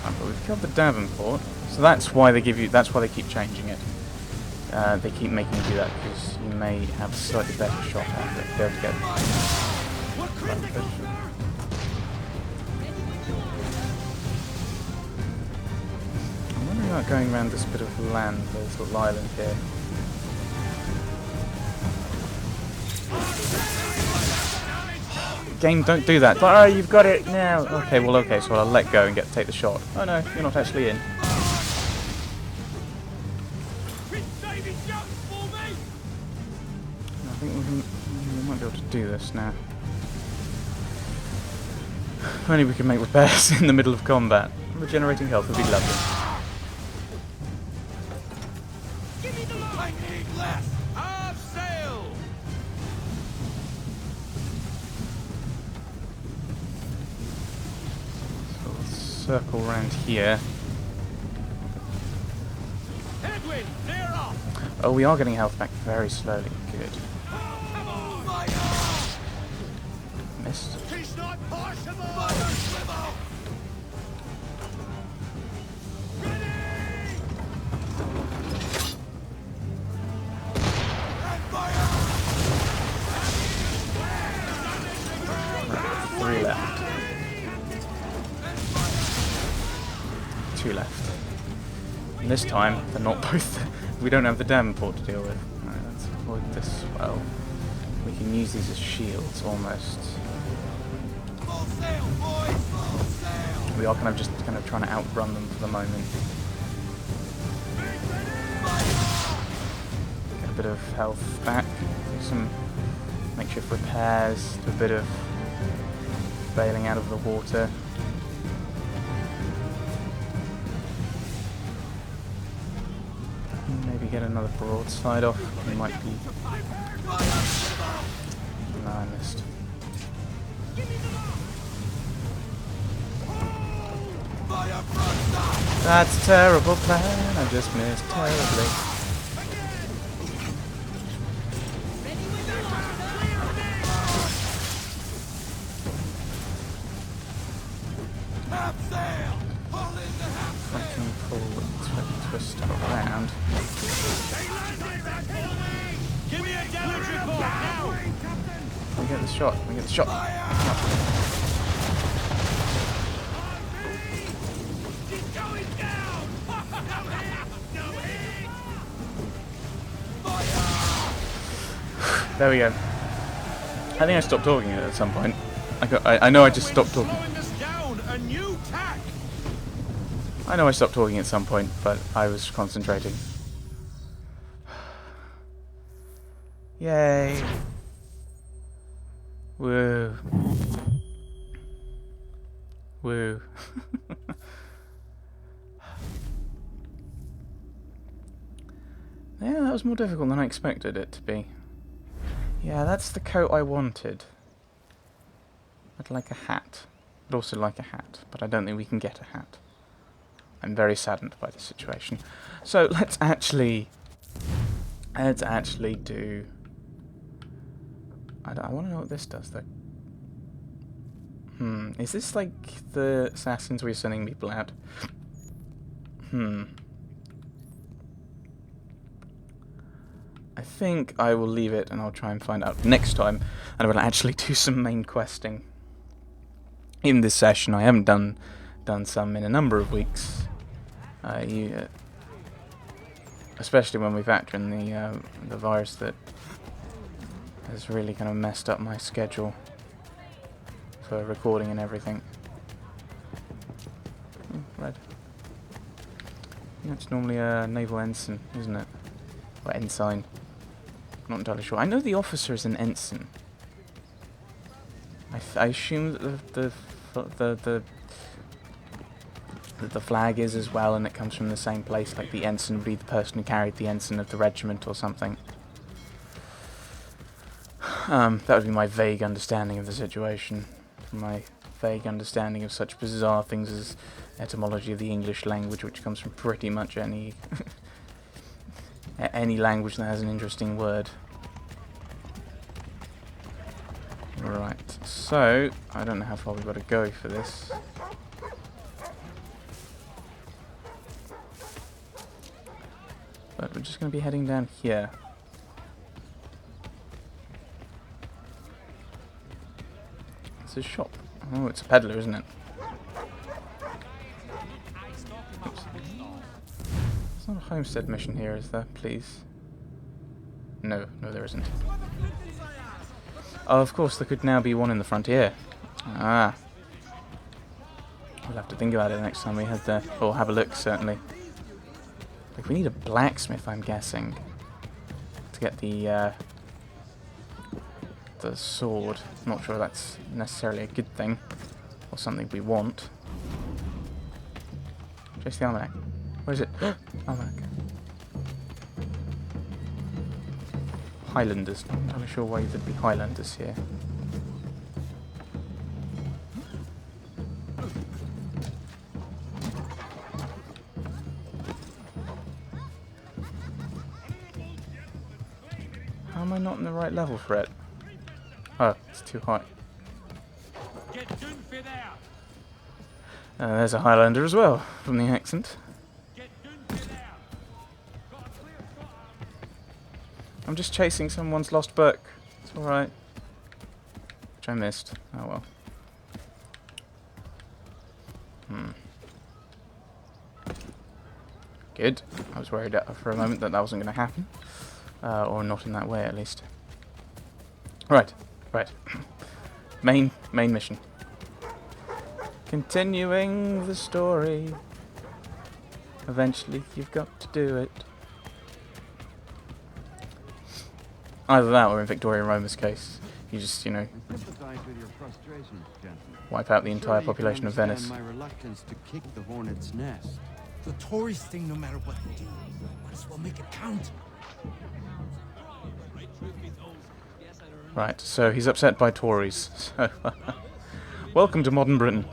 Right, but we've killed the Davenport, so that's why they give you. That's why they keep changing it. They keep making you do that because you may have a slightly better shot at it. Be able to get. I'm wondering about going around this bit of land, this little island here. Game, don't do that. Oh, you've got it now. Okay, well, okay, so I'll let go and take the shot. Oh no, you're not actually in. I think we might be able to do this now. If only we can make repairs in the middle of combat. Regenerating health would be lovely. So we'll circle around here. Oh, we are getting health back very slowly. Good. Missed. Three left. Two left. And this time, they're not both. We don't have the Davenport to deal with. Alright, let's avoid this well. We can use these as shields almost. We are just trying to outrun them for the moment. Get a bit of health back. Do some makeshift repairs. Do a bit of bailing out of the water. Maybe get another broadside off. We might be. No, I missed. That's a terrible plan. I just missed terribly. I can pull twist around. Give me a damage report now. We get the shot. We get the shot. There we go. I think I stopped talking at some point. I know I just stopped talking. I know I stopped talking at some point, but I was concentrating. Yay. Woo. Woo. Yeah, that was more difficult than I expected it to be. Yeah, that's the coat I wanted. I'd like a hat. I'd also like a hat, but I don't think we can get a hat. I'm very saddened by the situation. So let's actually do. I want to know what this does though. Is this like the assassins we're sending people out? I think I will leave it and I'll try and find out next time, and I will actually do some main questing in this session. I haven't done some in a number of weeks. Especially when we factor in the virus that has really kind of messed up my schedule for recording and everything. Red. That's normally a naval ensign, isn't it? Or ensign. Not entirely sure. I know the officer is an ensign. I assume that the flag is as well, and it comes from the same place. Like the ensign would be the person who carried the ensign of the regiment or something. That would be my vague understanding of the situation. My vague understanding of such bizarre things as etymology of the English language, which comes from pretty much any any language that has an interesting word. Right, so I don't know how far we've got to go for this. we're just going to be heading down here. It's a shop. Oh, it's a peddler, isn't it? Oops. There's not a homestead mission here, is there? Please. No, there isn't. Oh, of course, there could now be one in the frontier. Ah. We'll have to think about it next time we head there. Or have a look, certainly. Like, we need a blacksmith, I'm guessing, to get the sword. I'm not sure that's necessarily a good thing, or something we want. Chase the almanac. Where is it? Almanac. Highlanders. Not entirely sure why there'd be Highlanders here. How am I not in the right level for it? Oh, it's too high. There's a Highlander as well, from the accent. I'm just chasing someone's lost book. It's alright. Which I missed. Oh well. Good. I was worried for a moment that wasn't going to happen. Or not in that way, at least. Right. Main mission. Continuing the story. Eventually, you've got to do it. Either that, or in Victorian Roma's case, you just, you know, wipe out the entire population of Venice. My reluctance to kick the hornet's nest. The Tories thing, no matter what we do, might as well make it count. Right, so he's upset by Tories. So, welcome to modern Britain.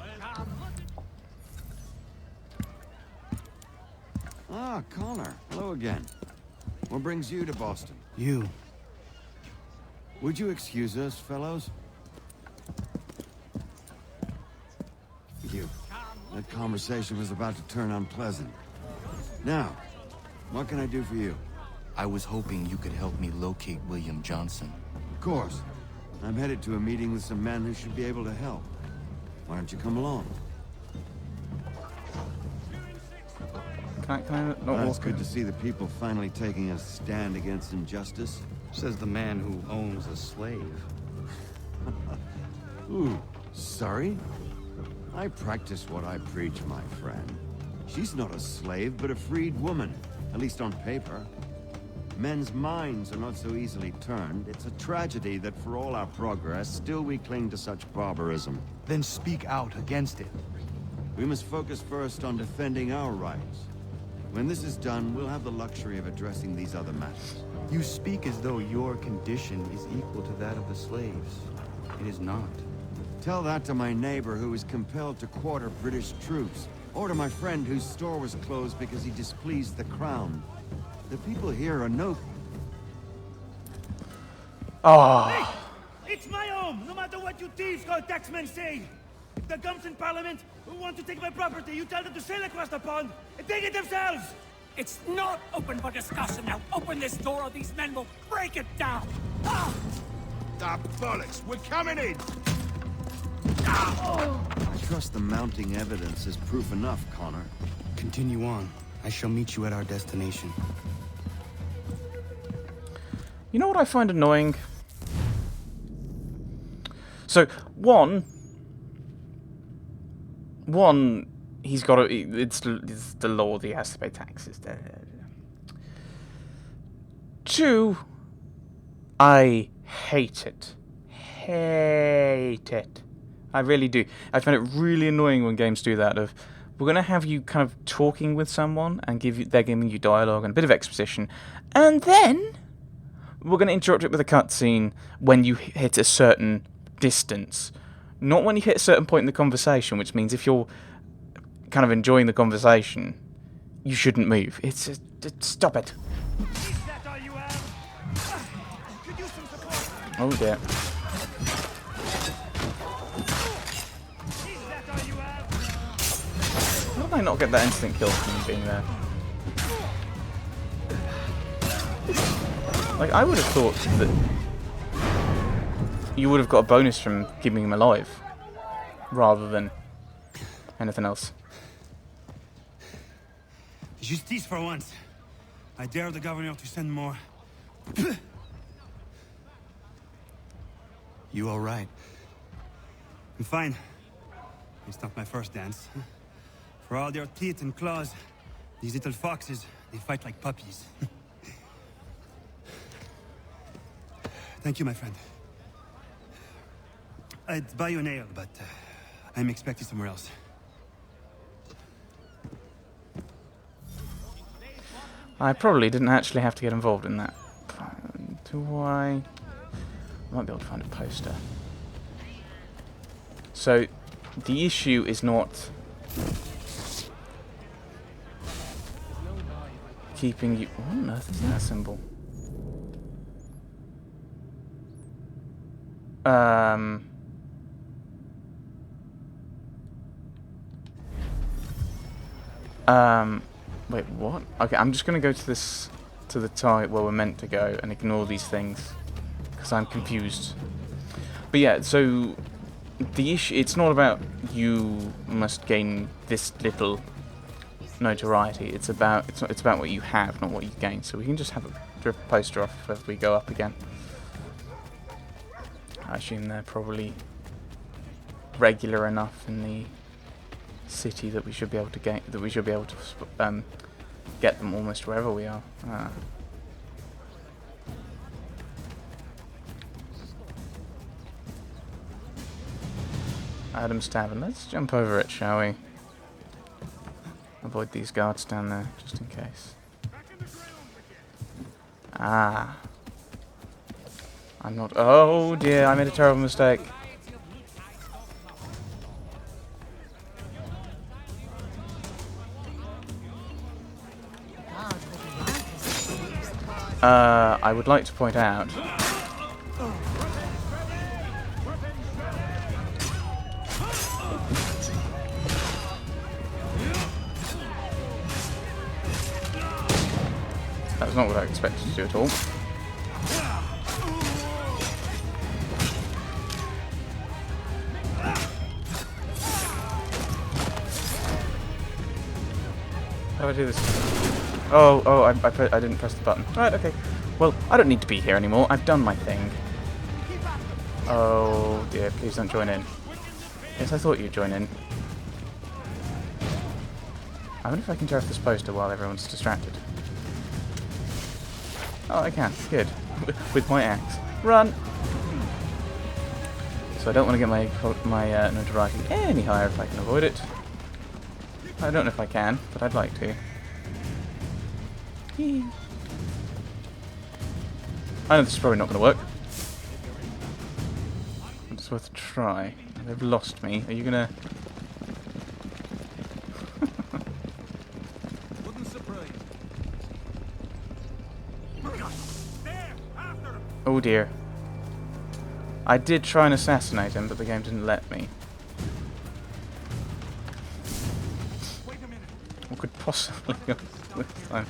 Ah, Connor. Hello again. What brings you to Boston? You. Would you excuse us, fellows? You. That conversation was about to turn unpleasant. Now, what can I do for you? I was hoping you could help me locate William Johnson. Of course. I'm headed to a meeting with some men who should be able to help. Why don't you come along? Can I not Well, it's walk good in? to see the people finally taking a stand against injustice. Says the man who owns a slave. Ooh, sorry? I practice what I preach, my friend. She's not a slave, but a freed woman, at least on paper. Men's minds are not so easily turned. It's a tragedy that for all our progress, still we cling to such barbarism. Then speak out against it. We must focus first on defending our rights. When this is done, we'll have the luxury of addressing these other matters. You speak as though your condition is equal to that of the slaves. It is not. Tell that to my neighbor who was compelled to quarter British troops, or to my friend whose store was closed because he displeased the crown. The people here are no... Oh, It's my home, no matter what you thieves called taxmen say. If the gums in Parliament who want to take my property, you tell them to sail across the pond and take it themselves. It's not open for discussion now. Open this door or these men will break it down. Ah! Ah, bollocks, we're coming in. I trust the mounting evidence is proof enough, Connor. Continue on. I shall meet you at our destination. you know what I find annoying? So, one, he's got to, it's the law that he has to pay taxes. Two, I hate it. Hate it. I really do. I find it really annoying when games do that. Of, we're going to have you kind of talking with someone and they're giving you dialogue and a bit of exposition, and then we're going to interrupt it with a cutscene when you hit a certain distance. Not when you hit a certain point in the conversation, which means if you're kind of enjoying the conversation, you shouldn't move. Stop it. Is that all you have? Could use some support. Oh dear. Is that all you have? How did I not get that instant kill from being there? Like, I would have thought that you would have got a bonus from keeping him alive, rather than anything else. Justice for once. I dare the governor to send more. You all right? I'm fine. It's not my first dance. For all their teeth and claws, these little foxes, they fight like puppies. Thank you, my friend. I'd buy you an ale, but I'm expected somewhere else. I probably didn't actually have to get involved in that. Do I? Might be able to find a poster. So, the issue is not keeping you... What on earth is that symbol? Wait, what? Okay, I'm just gonna go to this, to the target where we're meant to go and ignore these things, because I'm confused. But yeah, so the issue, it's not about you must gain this little notoriety. It's about it's about what you have, not what you gain. So we can just have a drip poster off as we go up again. I assume they're probably regular enough in the city that we should be able to get get them almost wherever we are. Adam's Tavern. Let's jump over it, shall we? Avoid these guards down there, just in case. Ah. I'm not... Oh dear, I made a terrible mistake. I would like to point out... That was not what I expected to do at all. How do I do this? Oh, I didn't press the button. Right, okay. Well, I don't need to be here anymore. I've done my thing. Oh dear, please don't join in. Yes, I thought you'd join in. I wonder if I can tear off this poster while everyone's distracted. Oh, I can. Good. With my axe. Run! So I don't want to get my notoriety any higher if I can avoid it. I don't know if I can, but I'd like to. I know this is probably not going to work. It's worth a try. They've lost me. Are you going to... Oh dear. I did try and assassinate him, but the game didn't let me. What could possibly go this time?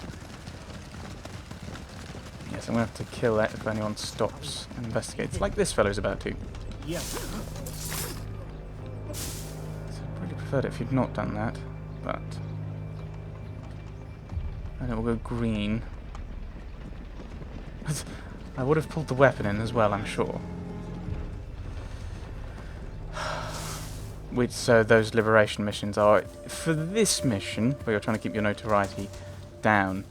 Yes, I'm going to have to kill that if anyone stops and investigates, like this fellow's about to. Yeah. So I'd really preferred it if you'd not done that, but... And it will go green. I would have pulled the weapon in as well, I'm sure. Which, so those liberation missions are, for this mission, where you're trying to keep your notoriety down,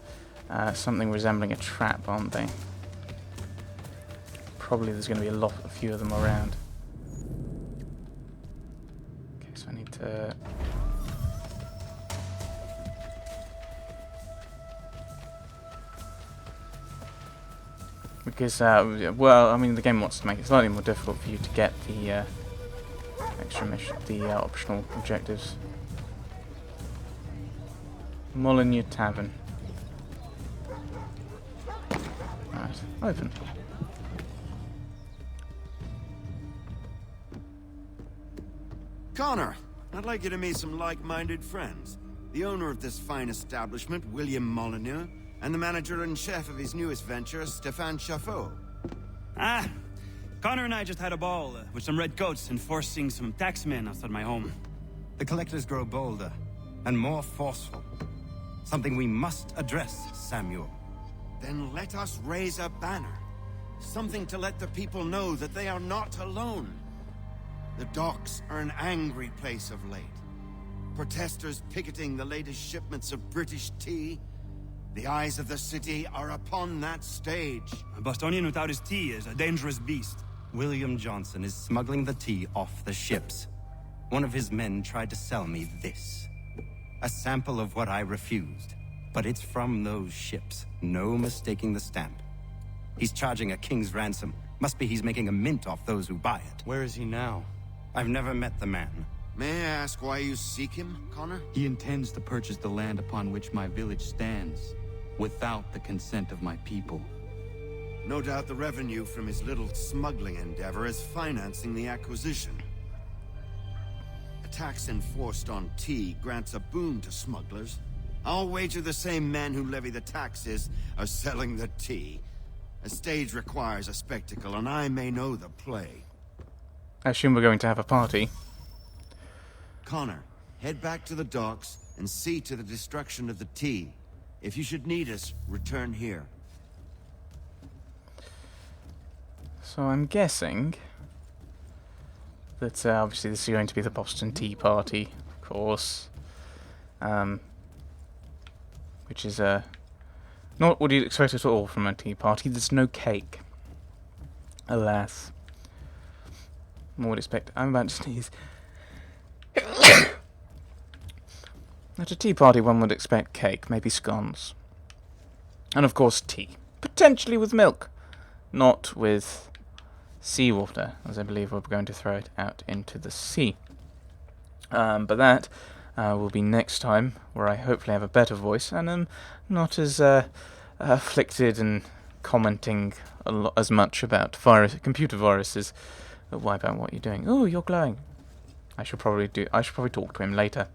something resembling a trap, aren't they? Probably there's going to be a few of them around. Okay, so I need to... Because, well, I mean, the game wants to make it slightly more difficult for you to get the extra mission, the optional objectives. Molyneux Tavern. Right, open. Connor, I'd like you to meet some like-minded friends. The owner of this fine establishment, William Molyneux, And the manager-in-chief of his newest venture, Stéphane Chaffeau. Ah, Connor and I just had a ball with some red coats enforcing some taxmen outside my home. The collectors grow bolder and more forceful. Something we must address, Samuel. Then let us raise a banner. Something to let the people know that they are not alone. The docks are an angry place of late. Protesters picketing the latest shipments of British tea. The eyes of the city are upon that stage. A Bostonian without his tea is a dangerous beast. William Johnson is smuggling the tea off the ships. One of his men tried to sell me this. A sample of what I refused. But it's from those ships. No mistaking the stamp. He's charging a king's ransom. Must be he's making a mint off those who buy it. Where is he now? I've never met the man. May I ask why you seek him, Connor? He intends to purchase the land upon which my village stands, without the consent of my people. No doubt the revenue from his little smuggling endeavor is financing the acquisition. A tax enforced on tea grants a boon to smugglers. I'll wager the same men who levy the taxes are selling the tea. A stage requires a spectacle, and I may know the play. I assume we're going to have a party. Connor, head back to the docks and see to the destruction of the tea. If you should need us, return here. So I'm guessing that obviously this is going to be the Boston Tea Party, of course. Which is not what you'd expect at all from a tea party. There's no cake. Alas. More would expect. I'm about to sneeze. At a tea party one would expect cake, maybe scones. And of course tea. Potentially with milk. Not with seawater, as I believe we're going to throw it out into the sea. But that will be next time, where I hopefully have a better voice, and am not as afflicted and commenting as much about computer viruses that wipe out what you're doing. Oh, you're glowing. I should probably talk to him later.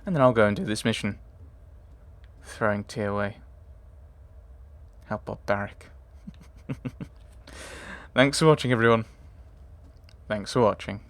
And then I'll go and do this mission. Throwing tea away. How barbaric. Thanks for watching, everyone. Thanks for watching.